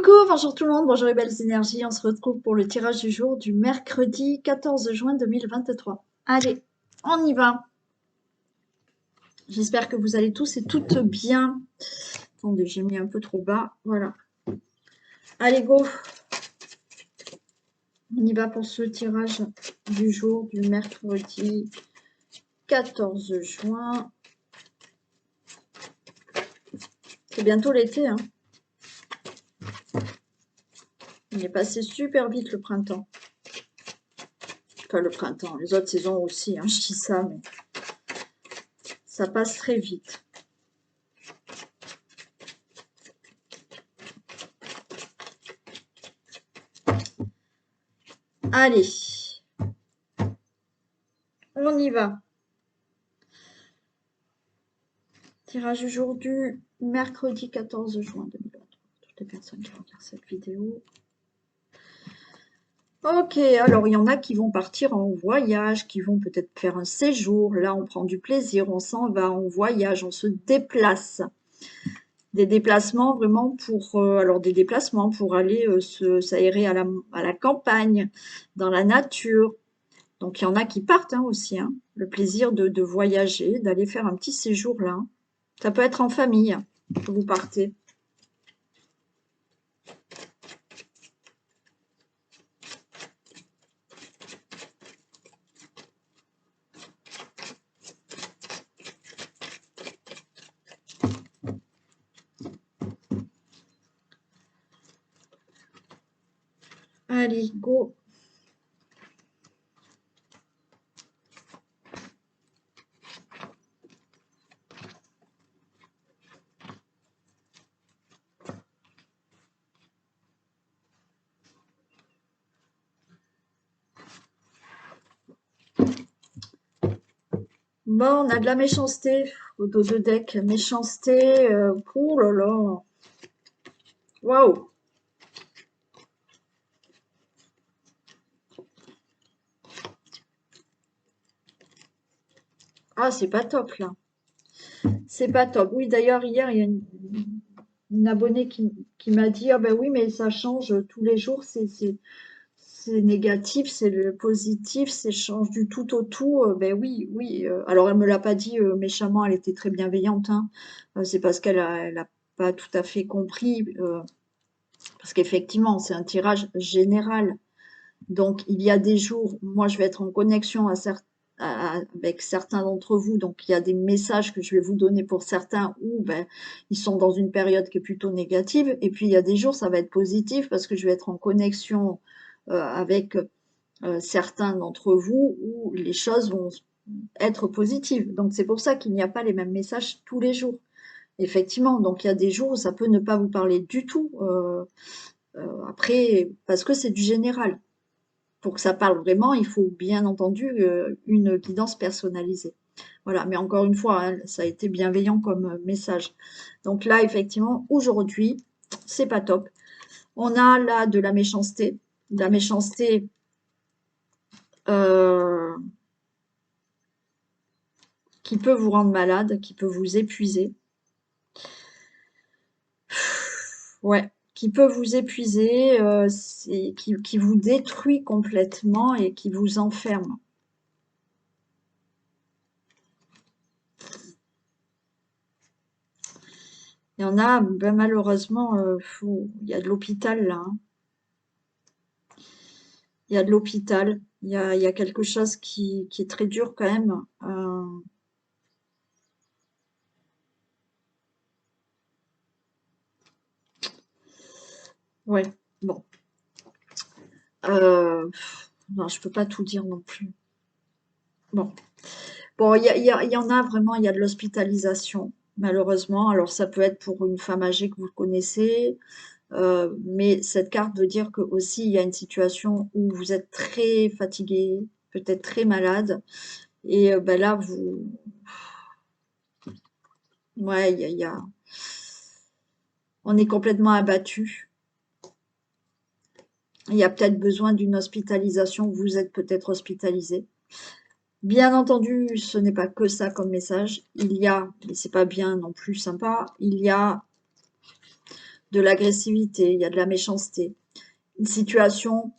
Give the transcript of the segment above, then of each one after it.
Coucou, bonjour tout le monde, bonjour les belles énergies. On se retrouve pour le tirage du jour du mercredi 14 juin 2023. Allez, on y va. J'espère que vous allez tous et toutes bien. Attendez, j'ai mis un peu trop bas. Voilà. Allez, go. On y va pour ce tirage du jour du mercredi 14 juin. C'est bientôt l'été, hein. Il est passé super vite le printemps. Enfin, le printemps, les autres saisons aussi, hein, je dis ça, mais ça passe très vite. Allez, on y va. Tirage du jour du mercredi 14 juin 2023. Toutes les personnes qui regardent cette vidéo. Ok, alors il y en a qui vont partir en voyage, qui vont peut-être faire un séjour. Là, on prend du plaisir, on s'en va, on voyage, on se déplace. Des déplacements vraiment pour, alors des déplacements pour aller s'aérer à la campagne, dans la nature. Donc il y en a qui partent hein, aussi. Hein. Le plaisir de voyager, d'aller faire un petit séjour là. Ça peut être en famille que vous partez. Allez, go. Bon, on a de la méchanceté au dos de deck. Méchanceté, oh là là. Waouh. Ah, c'est pas top là. C'est pas top. Oui, d'ailleurs, hier, il y a une abonnée qui m'a dit, ah ben oui, mais ça change tous les jours, c'est négatif, c'est le positif, c'est change du tout au tout. Ben oui, oui. Alors, elle me l'a pas dit méchamment, elle était très bienveillante. Hein. C'est parce elle a pas tout à fait compris. Parce qu'effectivement, c'est un tirage général. Donc, il y a des jours, moi, je vais être en connexion avec certains d'entre vous. Donc, il y a des messages que je vais vous donner pour certains où ben, ils sont dans une période qui est plutôt négative. Et puis, il y a des jours, ça va être positif parce que je vais être en connexion avec certains d'entre vous où les choses vont être positives. Donc, c'est pour ça qu'il n'y a pas les mêmes messages tous les jours. Effectivement, donc il y a des jours où ça peut ne pas vous parler du tout. Après, parce que c'est du général. Pour que ça parle vraiment, il faut bien entendu une guidance personnalisée. Voilà, mais encore une fois, hein, ça a été bienveillant comme message. Donc là, effectivement, aujourd'hui, c'est pas top. On a là de la méchanceté euh, qui peut vous rendre malade, qui peut vous épuiser. Ouais, qui peut vous épuiser, qui vous détruit complètement et qui vous enferme. Il y en a, ben, malheureusement, il y a de l'hôpital là. Hein. Il y a de l'hôpital. Il y a quelque chose qui est très dur quand même. Ouais, bon. Non, je peux pas tout dire non plus. Bon. Bon, il y en a vraiment, il y a de l'hospitalisation, malheureusement. Alors, ça peut être pour une femme âgée que vous connaissez, mais cette carte veut dire que aussi il y a une situation où vous êtes très fatigué, peut-être très malade, et ben là, ouais, on est complètement abattu. Il y a peut-être besoin d'une hospitalisation, vous êtes peut-être hospitalisé. Bien entendu, ce n'est pas que ça comme message. Il y a, et c'est pas bien non plus sympa, il y a de l'agressivité, il y a de la méchanceté. Une situation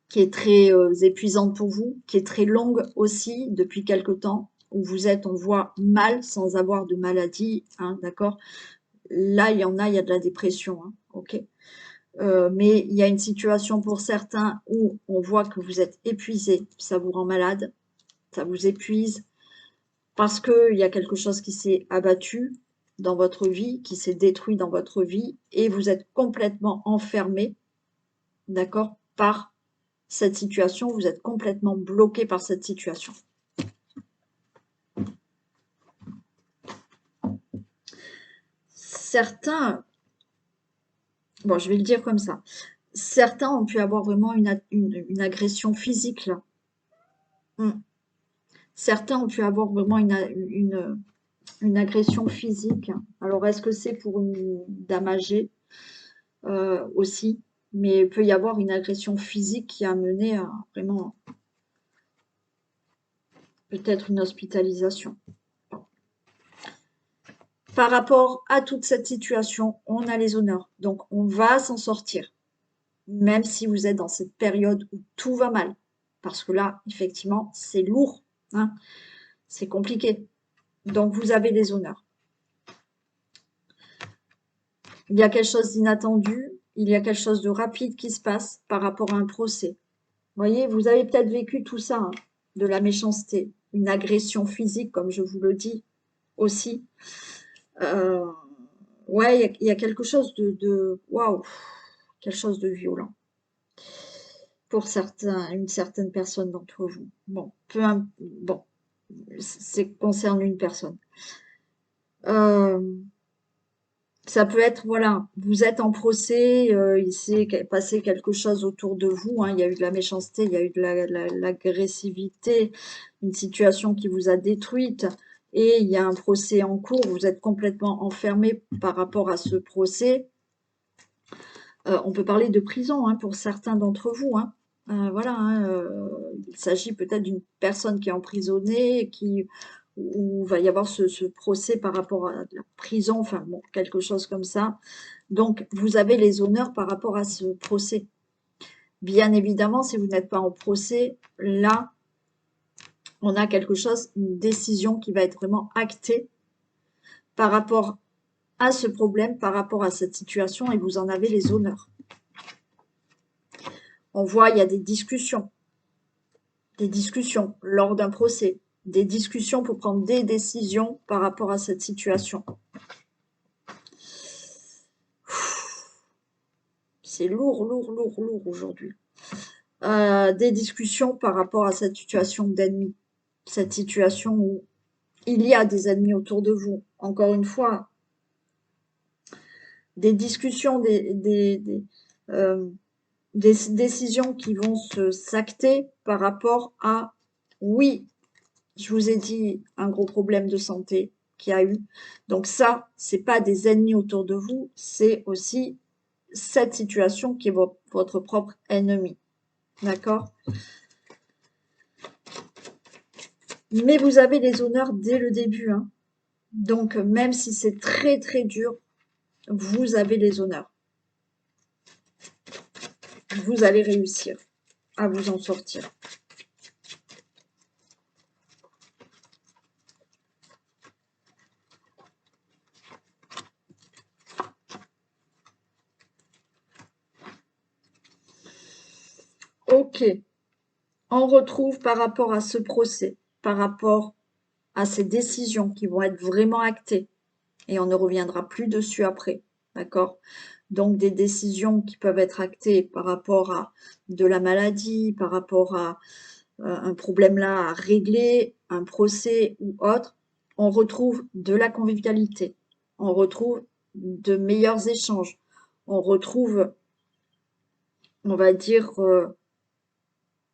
qui est très épuisante pour vous, qui est très longue aussi depuis quelque temps, où vous êtes, on voit, mal sans avoir de maladie, hein, d'accord? Là, il y a de la dépression, hein, ok? Mais il y a une situation pour certains où on voit que vous êtes épuisé, ça vous rend malade, ça vous épuise, parce qu'il y a quelque chose qui s'est abattu dans votre vie, qui s'est détruit dans votre vie, et vous êtes complètement enfermé, d'accord, par cette situation, vous êtes complètement bloqué par cette situation. Certains, bon, je vais le dire comme ça, certains ont pu avoir vraiment une agression physique, là. Certains ont pu avoir vraiment une agression physique. Alors, est-ce que c'est pour une dame âgée aussi? Mais il peut y avoir une agression physique qui a mené à vraiment peut-être une hospitalisation. Par rapport à toute cette situation, on a les honneurs. Donc, on va s'en sortir. Même si vous êtes dans cette période où tout va mal. Parce que là, effectivement, c'est lourd. Hein, c'est compliqué. Donc, vous avez les honneurs. Il y a quelque chose d'inattendu, il y a quelque chose de rapide qui se passe par rapport à un procès. Vous voyez, vous avez peut-être vécu tout ça, hein, de la méchanceté, une agression physique, comme je vous le dis aussi. Ouais, il y a quelque chose de waouh, quelque chose de violent pour certains, une certaine personne d'entre vous. Bon, bon, c'est concerne une personne. Ça peut être, voilà, vous êtes en procès, il s'est passé quelque chose autour de vous, hein, il y a eu de la méchanceté, il y a eu de l'agressivité, une situation qui vous a détruite, et il y a un procès en cours, vous êtes complètement enfermé par rapport à ce procès. On peut parler de prison, hein, pour certains d'entre vous, hein. Voilà, hein, il s'agit peut-être d'une personne qui est emprisonnée, où va y avoir ce procès par rapport à la prison, enfin bon, quelque chose comme ça. Donc, vous avez les honneurs par rapport à ce procès. Bien évidemment, si vous n'êtes pas en procès, là, on a quelque chose, une décision qui va être vraiment actée par rapport à ce problème, par rapport à cette situation, et vous en avez les honneurs. On voit, il y a des discussions lors d'un procès, des discussions pour prendre des décisions par rapport à cette situation. C'est lourd, lourd, lourd, lourd aujourd'hui. Des discussions par rapport à cette situation d'ennemi, cette situation où il y a des ennemis autour de vous. Encore une fois, des discussions, des décisions qui vont s'acter par rapport à, oui, je vous ai dit, un gros problème de santé qu'il y a eu. Donc ça, c'est pas des ennemis autour de vous, c'est aussi cette situation qui est votre propre ennemi. D'accord? Mais vous avez les honneurs dès le début, hein. Donc, même si c'est très, très dur, vous avez les honneurs. Vous allez réussir à vous en sortir. Ok. On retrouve par rapport à ce procès, par rapport à ces décisions qui vont être vraiment actées, et on ne reviendra plus dessus après, d'accord? Donc des décisions qui peuvent être actées par rapport à de la maladie, par rapport à un problème là à régler, un procès ou autre, on retrouve de la convivialité, on retrouve de meilleurs échanges, on retrouve, on va dire,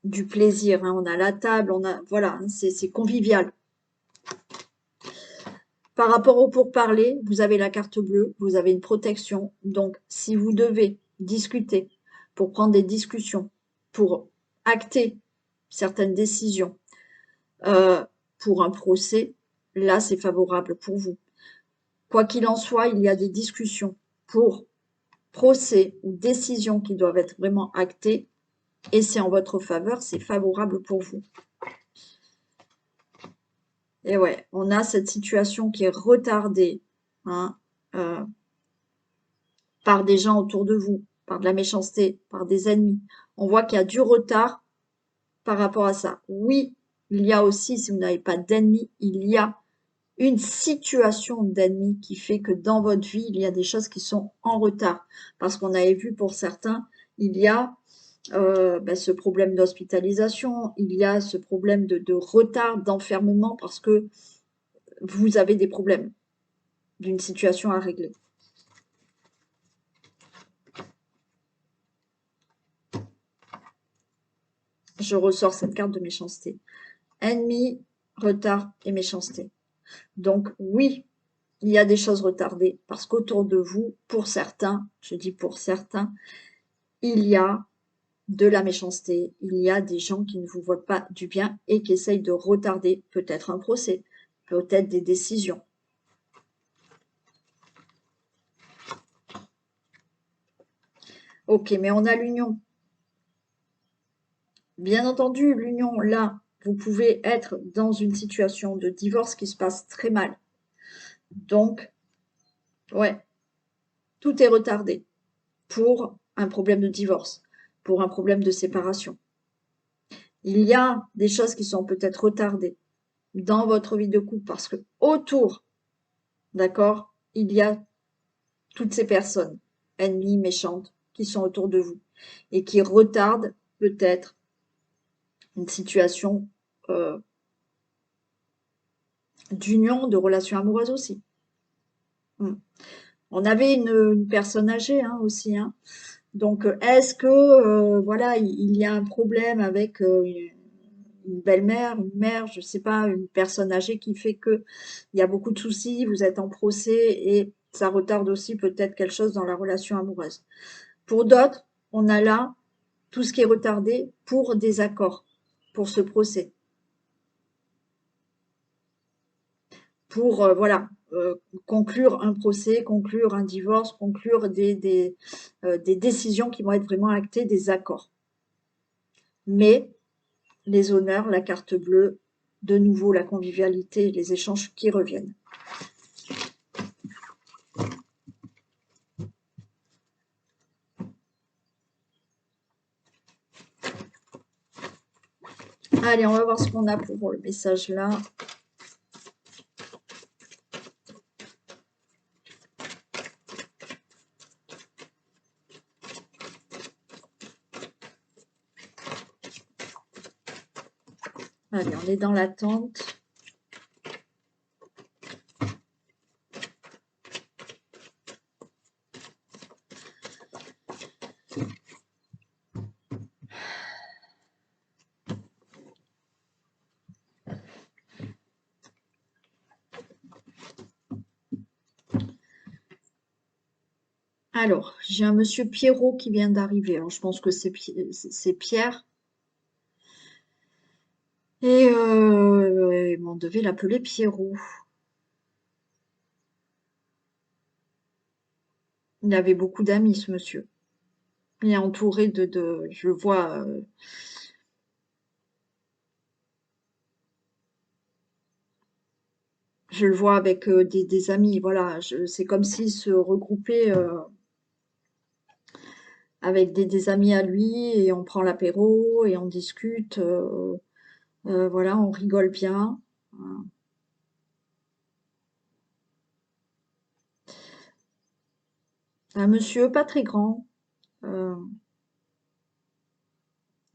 du plaisir, hein. On a la table, on a, voilà, hein, c'est convivial. Par rapport au pourparler, vous avez la carte bleue, vous avez une protection. Donc, si vous devez discuter pour prendre des discussions, pour acter certaines décisions, pour un procès, là, c'est favorable pour vous. Quoi qu'il en soit, il y a des discussions pour procès ou décisions qui doivent être vraiment actées, et c'est en votre faveur, c'est favorable pour vous. Et ouais, on a cette situation qui est retardée, hein, par des gens autour de vous, par de la méchanceté, par des ennemis. On voit qu'il y a du retard par rapport à ça. Oui, il y a aussi, si vous n'avez pas d'ennemis, il y a une situation d'ennemi qui fait que dans votre vie, il y a des choses qui sont en retard. Parce qu'on avait vu pour certains, il y a ce problème d'hospitalisation, il y a ce problème de retard, d'enfermement, parce que vous avez des problèmes d'une situation à régler. Je ressors cette carte de méchanceté. Ennemi, retard et méchanceté. Donc oui, il y a des choses retardées parce qu'autour de vous, pour certains, je dis pour certains, il y a de la méchanceté, il y a des gens qui ne vous voient pas du bien et qui essayent de retarder peut-être un procès, peut-être des décisions. Ok, mais on a l'union. Bien entendu, l'union, là, vous pouvez être dans une situation de divorce qui se passe très mal. Donc, ouais, tout est retardé pour un problème de divorce, pour un problème de séparation. Il y a des choses qui sont peut-être retardées dans votre vie de couple parce que autour, d'accord, il y a toutes ces personnes, ennemies, méchantes, qui sont autour de vous et qui retardent peut-être une situation d'union, de relation amoureuse aussi. On avait une personne âgée aussi. Donc, est-ce que voilà, il y a un problème avec une belle-mère, une mère, je ne sais pas, une personne âgée qui fait que il y a beaucoup de soucis, vous êtes en procès et ça retarde aussi peut-être quelque chose dans la relation amoureuse. Pour d'autres, on a là tout ce qui est retardé pour des accords, pour ce procès, pour voilà, conclure un procès, conclure un divorce, conclure des décisions qui vont être vraiment actées, des accords. Mais les honneurs, la carte bleue, de nouveau la convivialité, les échanges qui reviennent. Allez, on va voir ce qu'on a pour le message là. Allez, on est dans l'attente. Alors, j'ai un monsieur Pierrot qui vient d'arriver. Alors, je pense que c'est Pierre. Et on devait l'appeler Pierrot. Il avait beaucoup d'amis, ce monsieur. Il est entouré je vois, je le vois avec des amis. Voilà, c'est comme s'il se regroupait avec des amis à lui et on prend l'apéro et on discute. Voilà, on rigole bien. Un monsieur pas très grand, euh,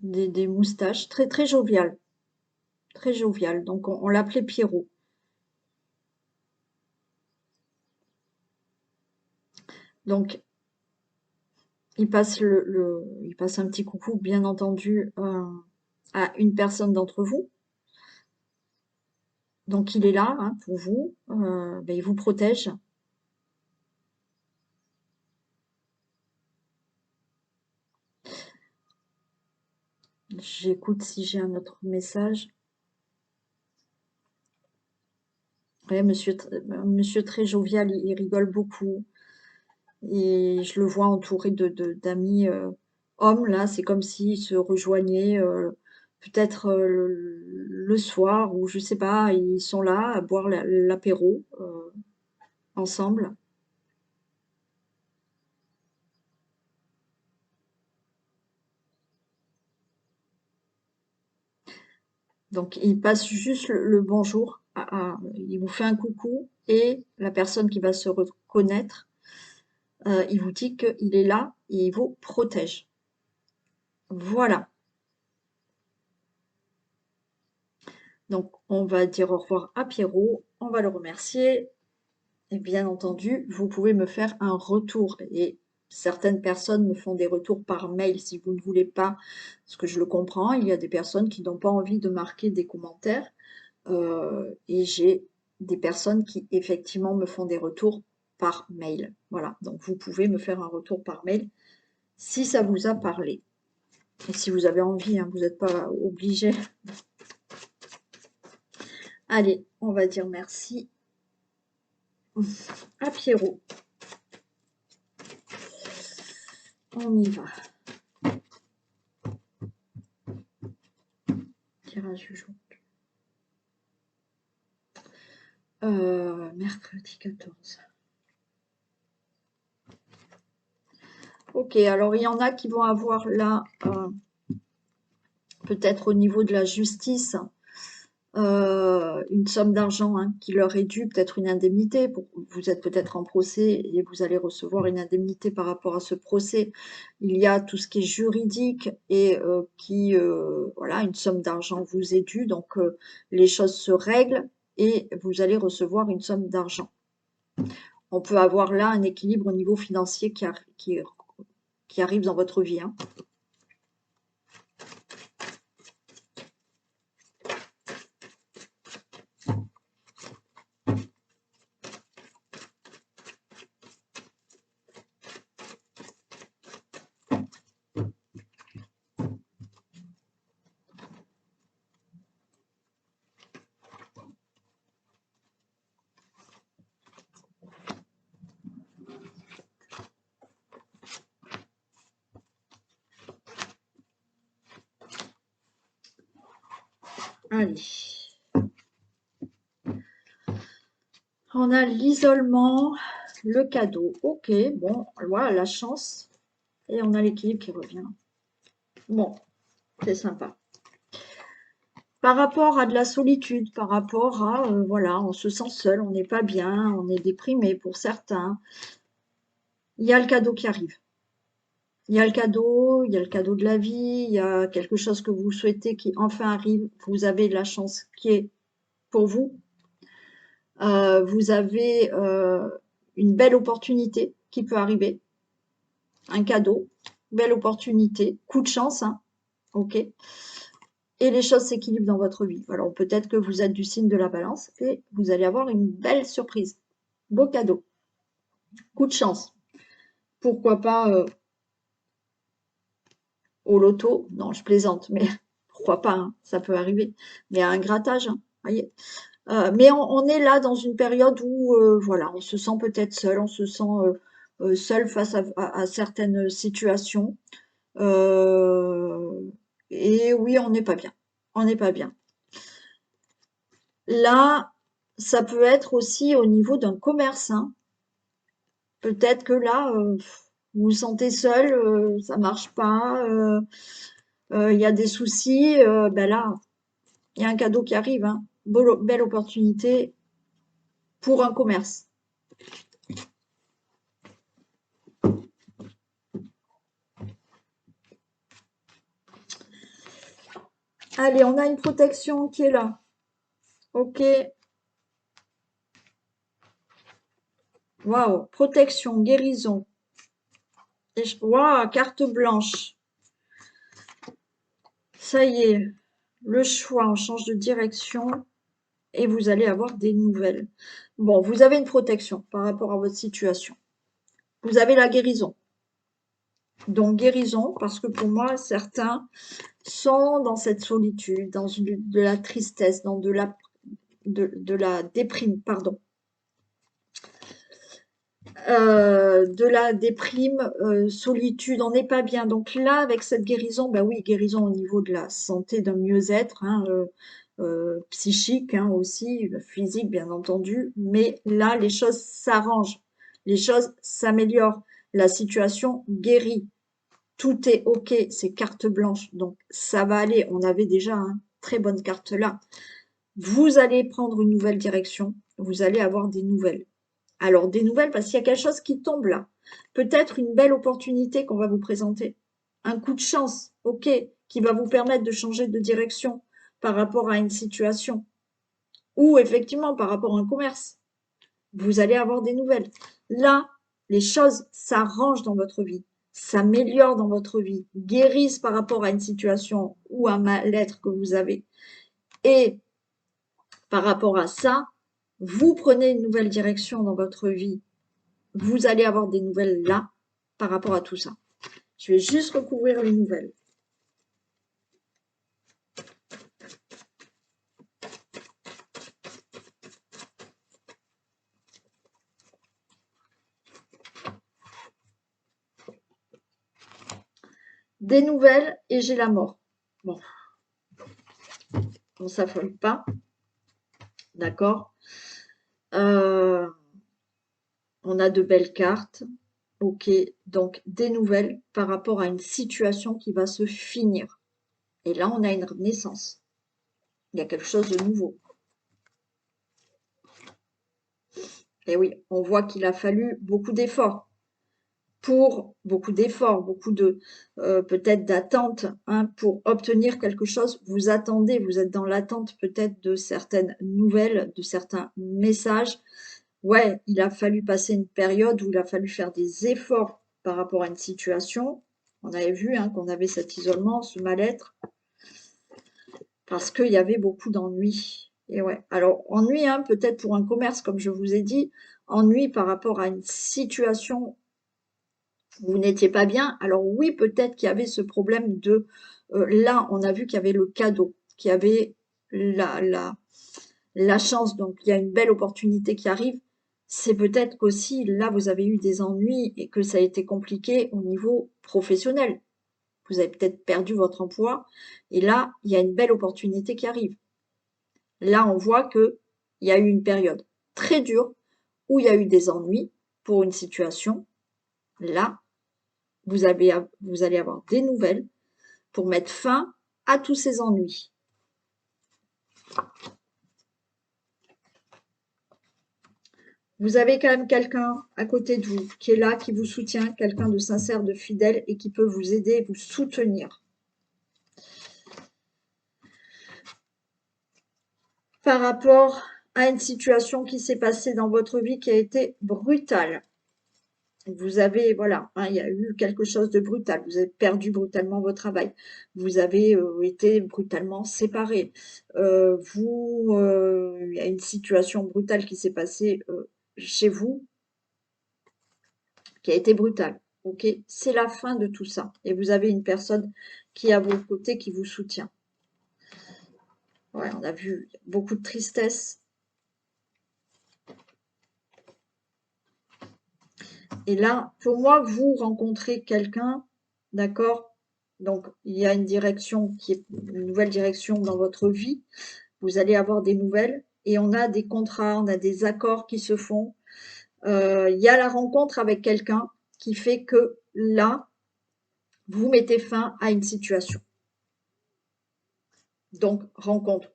des moustaches, très très jovial, très jovial. Donc on l'appelait Pierrot. Donc il passe un petit coucou, bien entendu, à une personne d'entre vous. Donc il est là pour vous, il vous protège. J'écoute si j'ai un autre message. Ouais, monsieur très jovial, il rigole beaucoup. Et je le vois entouré d'amis hommes, là, c'est comme s'ils se rejoignaient peut-être le soir, ou je sais pas, ils sont là à boire l'apéro ensemble. Donc, il passe juste le bonjour, il vous fait un coucou, et la personne qui va se reconnaître, il vous dit qu'il est là et il vous protège. Voilà. Donc, on va dire au revoir à Pierrot, on va le remercier, et bien entendu, vous pouvez me faire un retour. Et certaines personnes me font des retours par mail si vous ne voulez pas, parce que je le comprends, il y a des personnes qui n'ont pas envie de marquer des commentaires. Et j'ai des personnes qui effectivement me font des retours par mail. Voilà, donc vous pouvez me faire un retour par mail si ça vous a parlé. Et si vous avez envie, hein, vous n'êtes pas obligé. Allez, on va dire merci à Pierrot. On y va. Tirage du jour. Mercredi 14. Ok, alors il y en a qui vont avoir là, peut-être au niveau de la justice, une somme d'argent hein, qui leur est due, peut-être une indemnité. Vous êtes peut-être en procès et vous allez recevoir une indemnité par rapport à ce procès. Il y a tout ce qui est juridique et voilà, une somme d'argent vous est due. Donc, les choses se règlent et vous allez recevoir une somme d'argent. On peut avoir là un équilibre au niveau financier qui arrive dans votre vie. Hein. Allez. On a l'isolement, le cadeau. Ok, bon, voilà la chance. Et on a l'équilibre qui revient. Bon, c'est sympa. Par rapport à de la solitude, par rapport à, voilà, on se sent seul, on n'est pas bien, on est déprimé pour certains. Il y a le cadeau qui arrive. Il y a le cadeau de la vie, il y a quelque chose que vous souhaitez qui enfin arrive. Vous avez de la chance qui est pour vous. Vous avez une belle opportunité qui peut arriver. Un cadeau, belle opportunité, coup de chance, hein, ok. Et les choses s'équilibrent dans votre vie. Alors peut-être que vous êtes du signe de la balance et vous allez avoir une belle surprise. Beau cadeau, coup de chance. Pourquoi pas au loto? Non, je plaisante, mais pourquoi pas, hein, ça peut arriver. Mais à un grattage, hein, voyez. Mais on est là dans une période où voilà, on se sent peut-être seul, on se sent seul face à certaines situations. Et oui, on n'est pas bien. On n'est pas bien. Là, ça peut être aussi au niveau d'un commerce. Hein. Peut-être que là, vous vous sentez seul, ça marche pas, il y a des soucis. Ben là, il y a un cadeau qui arrive. Hein. Belle opportunité pour un commerce. Allez, on a une protection qui est là. Ok. Waouh. Protection, guérison. Waouh, carte blanche. Ça y est. Le choix, on change de direction et vous allez avoir des nouvelles. Bon, vous avez une protection par rapport à votre situation. Vous avez la guérison. Donc guérison, parce que pour moi, certains sont dans cette solitude, dans de la tristesse, dans de la déprime, pardon. de la déprime, solitude, on n'est pas bien. Donc là, avec cette guérison, bah oui, guérison au niveau de la santé, d'un mieux-être, hein, psychique hein, aussi, physique bien entendu. Mais là, les choses s'arrangent, les choses s'améliorent, la situation guérit. Tout est OK, c'est carte blanche, donc ça va aller. On avait déjà une très bonne carte là. Vous allez prendre une nouvelle direction, vous allez avoir des nouvelles. Alors, des nouvelles, parce qu'il y a quelque chose qui tombe là. Peut-être une belle opportunité qu'on va vous présenter. Un coup de chance, OK, qui va vous permettre de changer de direction par rapport à une situation. Ou effectivement, par rapport à un commerce. Vous allez avoir des nouvelles. Là, les choses s'arrangent dans votre vie, s'améliorent dans votre vie, guérissent par rapport à une situation ou un mal-être que vous avez. Et par rapport à ça, vous prenez une nouvelle direction dans votre vie. Vous allez avoir des nouvelles là par rapport à tout ça. Je vais juste recouvrir les nouvelles. Des nouvelles et j'ai la mort. Bon, on s'affole pas. D'accord. On a de belles cartes. Ok, donc des nouvelles par rapport à une situation qui va se finir. Et là, on a une naissance. Il y a quelque chose de nouveau. Et oui, on voit qu'il a fallu beaucoup d'efforts beaucoup de peut-être d'attente hein, pour obtenir quelque chose. Vous attendez, vous êtes dans l'attente peut-être de certaines nouvelles, de certains messages. Ouais, il a fallu passer une période où il a fallu faire des efforts par rapport à une situation. On avait vu hein, qu'on avait cet isolement, ce mal-être, parce qu'il y avait beaucoup d'ennuis. Et ouais, alors ennui, hein, peut-être pour un commerce, comme je vous ai dit, ennui par rapport à une situation où vous n'étiez pas bien. Alors oui, peut-être qu'il y avait ce problème de, là, on a vu qu'il y avait le cadeau, qu'il y avait la chance, donc il y a une belle opportunité qui arrive. C'est peut-être qu'aussi, là, vous avez eu des ennuis et que ça a été compliqué au niveau professionnel. Vous avez peut-être perdu votre emploi et là, il y a une belle opportunité qui arrive. Là, on voit qu'il y a eu une période très dure où il y a eu des ennuis pour une situation. Là, vous allez avoir des nouvelles pour mettre fin à tous ces ennuis. Vous avez quand même quelqu'un à côté de vous qui est là, qui vous soutient, quelqu'un de sincère, de fidèle et qui peut vous aider, vous soutenir. Par rapport à une situation qui s'est passée dans votre vie qui a été brutale. Vous avez, voilà, hein, il y a eu quelque chose de brutal. Vous avez perdu brutalement votre travail. Vous avez été brutalement séparés. Il y a une situation brutale qui s'est passée chez vous qui a été brutale. Ok, c'est la fin de tout ça. Et vous avez une personne qui est à vos côtés, qui vous soutient. Ouais, on a vu beaucoup de tristesse. Et là, pour moi, vous rencontrez quelqu'un, d'accord? Donc, il y a une direction qui est une nouvelle direction dans votre vie. Vous allez avoir des nouvelles et on a des contrats, on a des accords qui se font. Il y a la rencontre avec quelqu'un qui fait que là, vous mettez fin à une situation. Donc, rencontre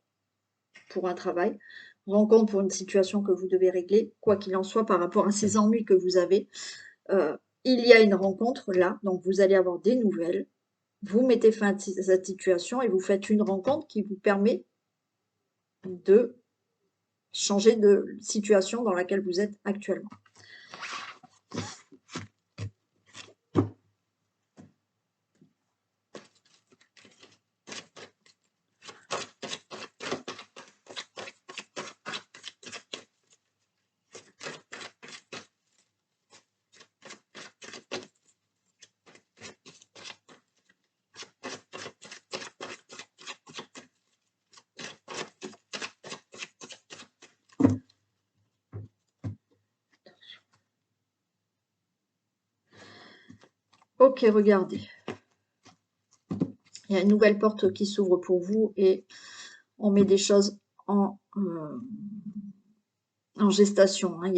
pour un travail, rencontre pour une situation que vous devez régler, quoi qu'il en soit par rapport à ces ennuis que vous avez. Euh, il y a une rencontre là, donc vous allez avoir des nouvelles. Vous mettez fin à cette situation et vous faites une rencontre qui vous permet de changer de situation dans laquelle vous êtes actuellement. Ok, regardez. Il y a une nouvelle porte qui s'ouvre pour vous et on met des choses en gestation. Hein.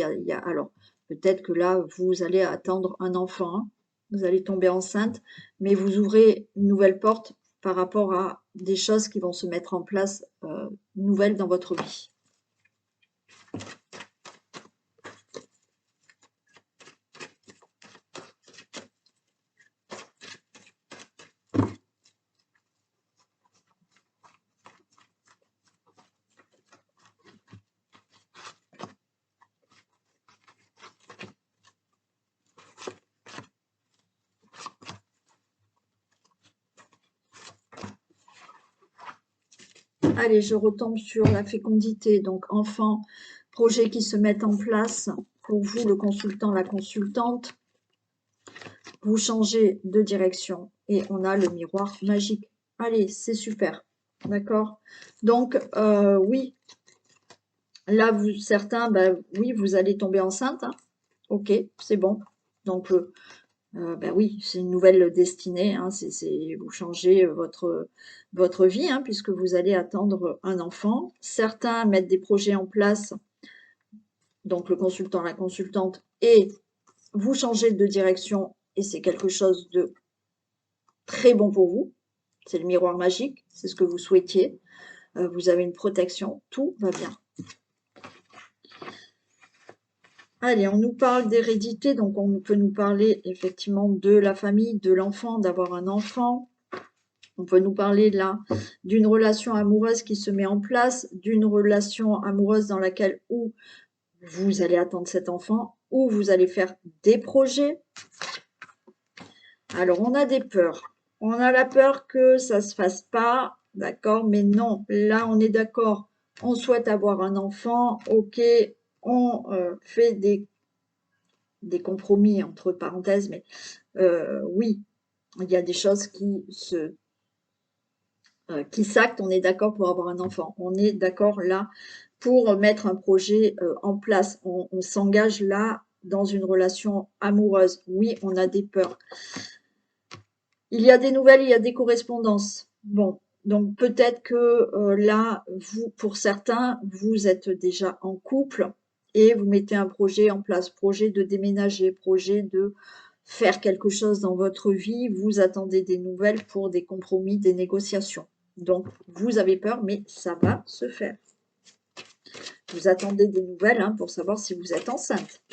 Alors, peut-être que là, vous allez attendre un enfant, hein. Vous allez tomber enceinte, mais vous ouvrez une nouvelle porte par rapport à des choses qui vont se mettre en place nouvelles dans votre vie. Allez, je retombe sur la fécondité. Donc, enfants, projets qui se mettent en place pour vous, le consultant, la consultante. Vous changez de direction et on a le miroir magique. Allez, c'est super. D'accord? Donc, oui, là, certains, ben, oui, vous allez tomber enceinte. Hein. Ok, c'est bon. Donc, ben oui, c'est une nouvelle destinée. Hein, vous changez votre vie, hein, puisque vous allez attendre un enfant. Certains mettent des projets en place, donc le consultant, la consultante, et vous changez de direction, et c'est quelque chose de très bon pour vous. C'est le miroir magique, c'est ce que vous souhaitiez. Vous avez une protection, tout va bien. Allez, on nous parle d'hérédité, donc on peut nous parler effectivement de la famille, de l'enfant, d'avoir un enfant. On peut nous parler là d'une relation amoureuse qui se met en place, d'une relation amoureuse dans laquelle où vous allez attendre cet enfant, où vous allez faire des projets. Alors, on a des peurs. On a la peur que ça ne se fasse pas, d'accord, mais non, là, on est d'accord. On souhaite avoir un enfant, ok, on fait des compromis, entre parenthèses, mais oui, il y a des choses qui s'actent, on est d'accord pour avoir un enfant. On est d'accord là pour mettre un projet en place. On s'engage là dans une relation amoureuse. Oui, on a des peurs. Il y a des nouvelles, il y a des correspondances. Bon, donc peut-être que là, vous, pour certains, vous êtes déjà en couple et vous mettez un projet en place, projet de déménager, projet de faire quelque chose dans votre vie, vous attendez des nouvelles pour des compromis, des négociations. Donc, vous avez peur, mais ça va se faire. Vous attendez des nouvelles hein, pour savoir si vous êtes enceinte.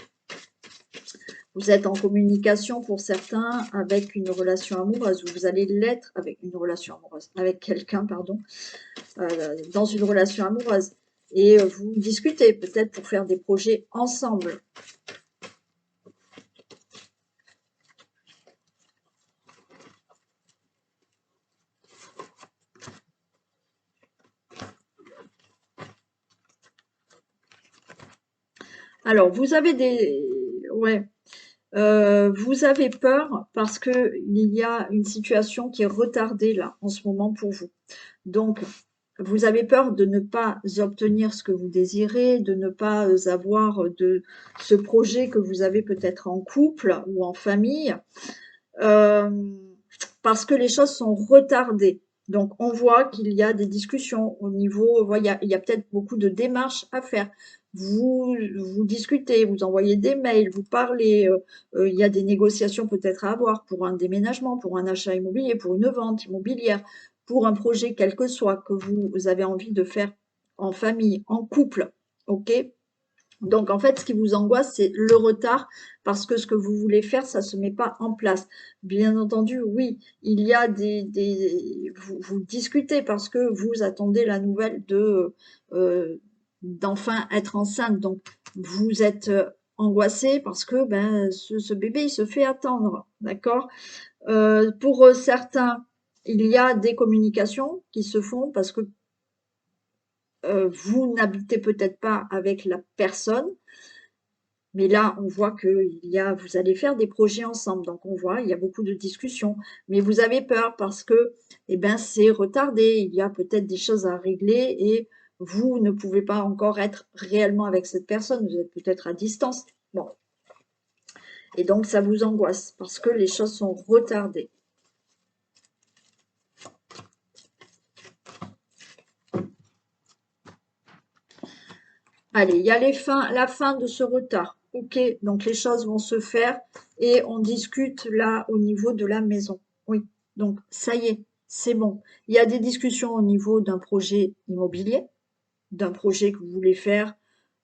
Vous êtes en communication pour certains avec une relation amoureuse, ou vous allez l'être avec une relation amoureuse, avec quelqu'un, pardon, dans une relation amoureuse. Et vous discutez peut-être pour faire des projets ensemble. Alors, vous avez des... Ouais. Vous avez peur parce qu'il y a une situation qui est retardée là en ce moment pour vous. Donc, vous avez peur de ne pas obtenir ce que vous désirez, de ne pas avoir de ce projet que vous avez peut-être en couple ou en famille, euh, parce que les choses sont retardées. Donc, on voit qu'il y a des discussions au niveau, il y a peut-être beaucoup de démarches à faire. Vous discutez, vous envoyez des mails, vous parlez, il y a des négociations peut-être à avoir pour un déménagement, pour un achat immobilier, pour une vente immobilière, pour un projet quel que soit que vous avez envie de faire en famille, en couple, ok? Donc, en fait, ce qui vous angoisse, c'est le retard parce que ce que vous voulez faire, ça ne se met pas en place. Bien entendu, oui, il y a vous discutez parce que vous attendez la nouvelle d'enfin être enceinte. Donc, vous êtes angoissé parce que ben, ce bébé, il se fait attendre, d'accord? Pour certains, il y a des communications qui se font parce que vous n'habitez peut-être pas avec la personne. Mais là, on voit que vous allez faire des projets ensemble. Donc, on voit, il y a beaucoup de discussions. Mais vous avez peur parce que, eh ben, c'est retardé. Il y a peut-être des choses à régler et vous ne pouvez pas encore être réellement avec cette personne. Vous êtes peut-être à distance. Bon. Et donc, ça vous angoisse parce que les choses sont retardées. Allez, il y a la fin de ce retard. Ok, donc les choses vont se faire et on discute là au niveau de la maison. Oui, donc ça y est, c'est bon. Il y a des discussions au niveau d'un projet immobilier, d'un projet que vous voulez faire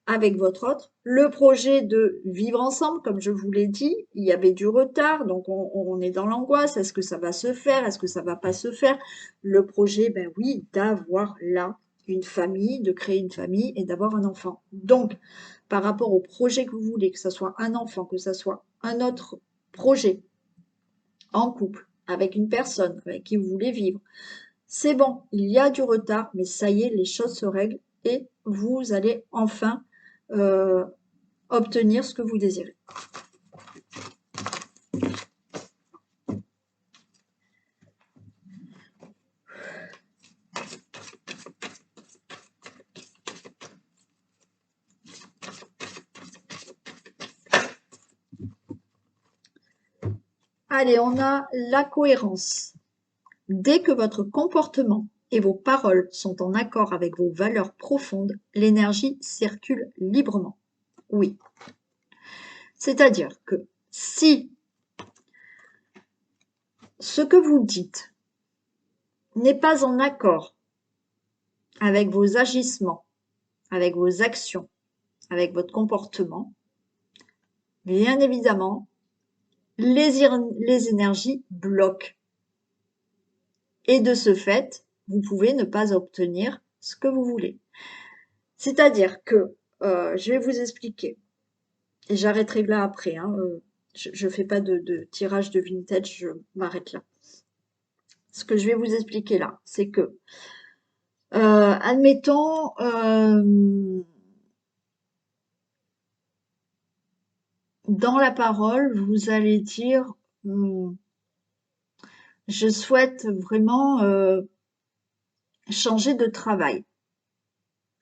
avec votre autre. Le projet de vivre ensemble, comme je vous l'ai dit, il y avait du retard, donc on est dans l'angoisse. Est-ce que ça va se faire? Est-ce que ça va pas se faire? Le projet, ben oui, d'avoir là une famille, de créer une famille et d'avoir un enfant. Donc, par rapport au projet que vous voulez, que ce soit un enfant, que ce soit un autre projet en couple, avec une personne avec qui vous voulez vivre, c'est bon, il y a du retard, mais ça y est, les choses se règlent et vous allez enfin euh, obtenir ce que vous désirez. Allez, on a la cohérence. Dès que votre comportement et vos paroles sont en accord avec vos valeurs profondes, l'énergie circule librement. Oui. C'est-à-dire que si ce que vous dites n'est pas en accord avec vos agissements, avec vos actions, avec votre comportement, bien évidemment, les énergies bloquent. Et de ce fait, vous pouvez ne pas obtenir ce que vous voulez. C'est-à-dire que, je vais vous expliquer, et j'arrêterai là après, hein, je ne fais pas de tirage de vintage, je m'arrête là. Ce que je vais vous expliquer là, c'est que, admettons, dans la parole, vous allez dire, je souhaite vraiment changer de travail.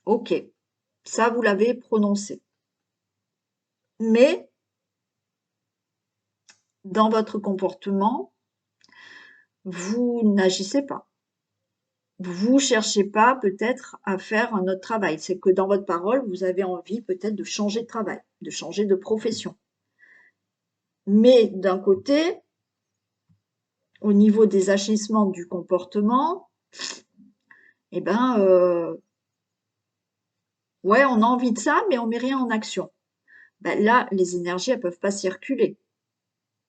Ok, ça vous l'avez prononcé. Mais dans votre comportement, vous n'agissez pas. Vous cherchez pas peut-être à faire un autre travail. C'est que dans votre parole, vous avez envie peut-être de changer de travail, de changer de profession. Mais d'un côté, au niveau des agissements du comportement, eh ben, ouais, on a envie de ça, mais on met rien en action. Ben là, les énergies, elles peuvent pas circuler.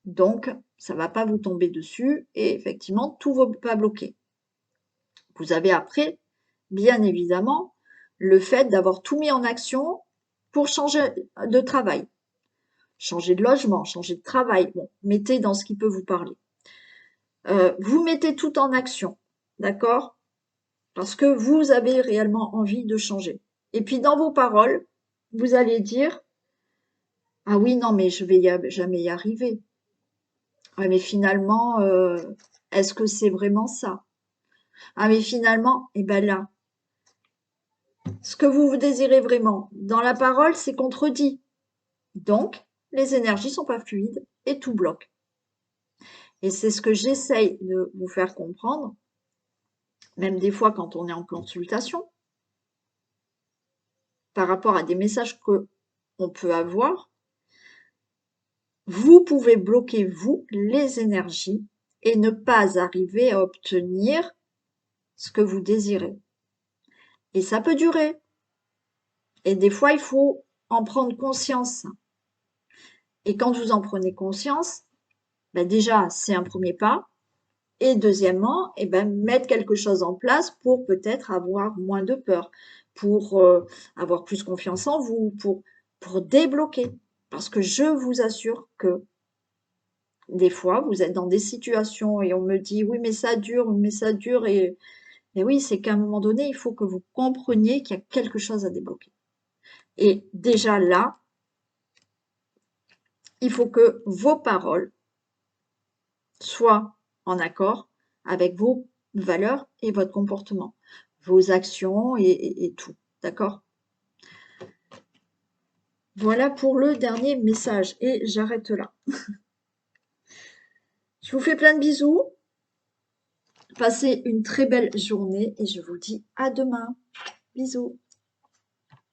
Donc, ça va pas vous tomber dessus et effectivement, tout va pas bloquer. Vous avez après, bien évidemment, le fait d'avoir tout mis en action pour changer de travail, changer de logement, changer de travail. Bon, mettez dans ce qui peut vous parler. Vous mettez tout en action, d'accord? Parce que vous avez réellement envie de changer. Et puis dans vos paroles, vous allez dire, ah oui, non, mais je vais jamais y arriver. Ouais, mais finalement, est-ce que c'est vraiment ça? Ah, mais finalement, eh ben là, ce que vous désirez vraiment, dans la parole, c'est contredit. Donc, les énergies sont pas fluides et tout bloque. Et c'est ce que j'essaye de vous faire comprendre, même des fois quand on est en consultation, par rapport à des messages que on peut avoir. Vous pouvez bloquer, vous, les énergies et ne pas arriver à obtenir ce que vous désirez. Et ça peut durer. Et des fois, il faut en prendre conscience. Et quand vous en prenez conscience, ben déjà, c'est un premier pas. Et deuxièmement, eh ben, mettre quelque chose en place pour peut-être avoir moins de peur, pour avoir plus confiance en vous, pour débloquer. Parce que je vous assure que des fois, vous êtes dans des situations et on me dit, oui, mais ça dure. Et oui, c'est qu'à un moment donné, il faut que vous compreniez qu'il y a quelque chose à débloquer. Et déjà là, il faut que vos paroles soient en accord avec vos valeurs et votre comportement, vos actions et tout. D'accord? Voilà pour le dernier message et j'arrête là. Je vous fais plein de bisous. Passez une très belle journée et je vous dis à demain. Bisous.